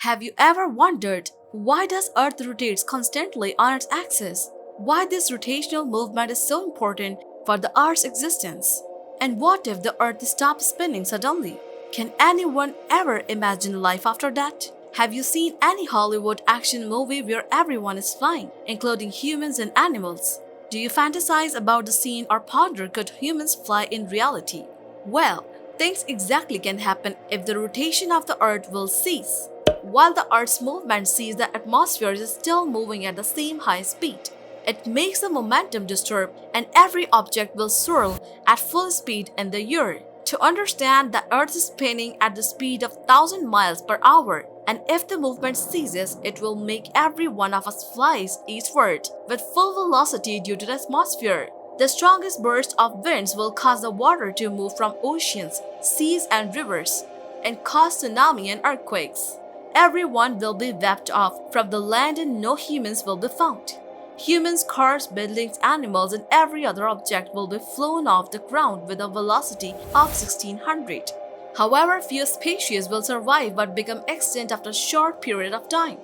Have you ever wondered why does Earth rotates constantly on its axis? Why this rotational movement is so important for the Earth's existence? And what if the Earth stops spinning suddenly? Can anyone ever imagine life after that? Have you seen any Hollywood action movie where everyone is flying, including humans and animals? Do you fantasize about the scene or ponder could humans fly in reality? Well, things exactly can happen if the rotation of the Earth will cease. While the Earth's movement sees the atmosphere is still moving at the same high speed, it makes the momentum disturb and every object will swirl at full speed in the air. To understand, the Earth is spinning at the speed of 1000 miles per hour, and if the movement ceases, it will make every one of us flies eastward with full velocity due to the atmosphere. The strongest burst of winds will cause the water to move from oceans, seas, and rivers, and cause tsunami and earthquakes. Everyone will be wiped off from the land and no humans will be found. Humans, cars, buildings, animals, and every other object will be flown off the ground with a velocity of 1600. However, few species will survive but become extinct after a short period of time.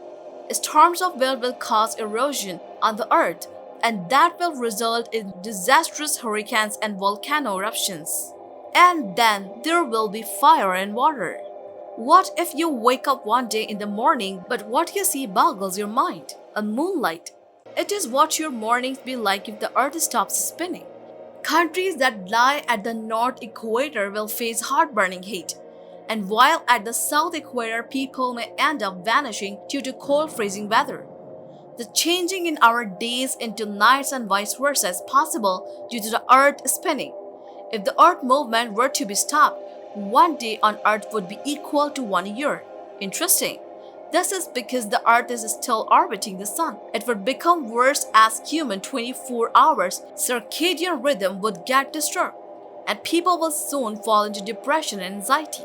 Storms of wind will cause erosion on the earth, and that will result in disastrous hurricanes and volcano eruptions. And then there will be fire and water. What if you wake up one day in the morning but what you see boggles your mind? A moonlight. It is what your mornings be like if the earth stops spinning. Countries that lie at the north equator will face heart-burning heat, and while at the south equator people may end up vanishing due to cold freezing weather. The changing in our days into nights and vice versa is possible due to the earth spinning. If the earth movement were to be stopped, one day on earth would be equal to 1 year. Interesting. This is because the earth is still orbiting the sun. It would become worse as human 24 hours circadian rhythm would get disturbed, and people will soon fall into depression and anxiety.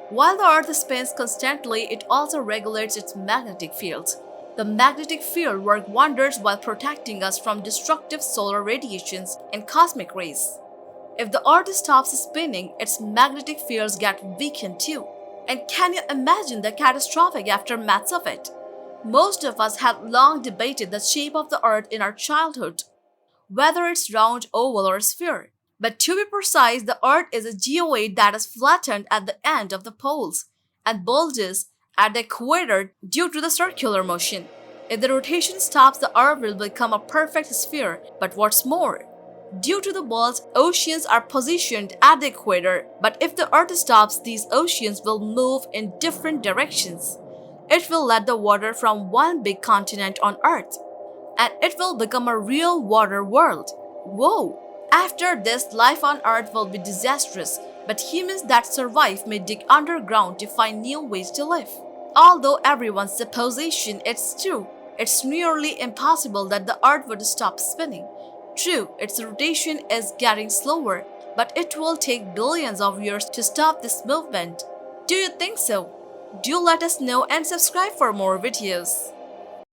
While the earth spins constantly, it also regulates its magnetic fields. The magnetic field works wonders while protecting us from destructive solar radiations and cosmic rays. If the earth stops spinning, its magnetic fields get weakened too. And can you imagine the catastrophic aftermaths of it? Most of us have long debated the shape of the earth in our childhood, whether it's round, oval, or sphere. But to be precise, the earth is a geoid that is flattened at the end of the poles and bulges at the equator due to the circular motion. If the rotation stops, the earth will become a perfect sphere. But what's more, due to the bulge, oceans are positioned at the equator, but if the earth stops, these oceans will move in different directions. It will let the water from one big continent on earth, and it will become a real water world. Whoa! After this, life on earth will be disastrous, but humans that survive may dig underground to find new ways to live. Although everyone's supposition it's true, it's nearly impossible that the earth would stop spinning. True, its rotation is getting slower, but it will take billions of years to stop this movement. Do you think so? Do let us know and subscribe for more videos.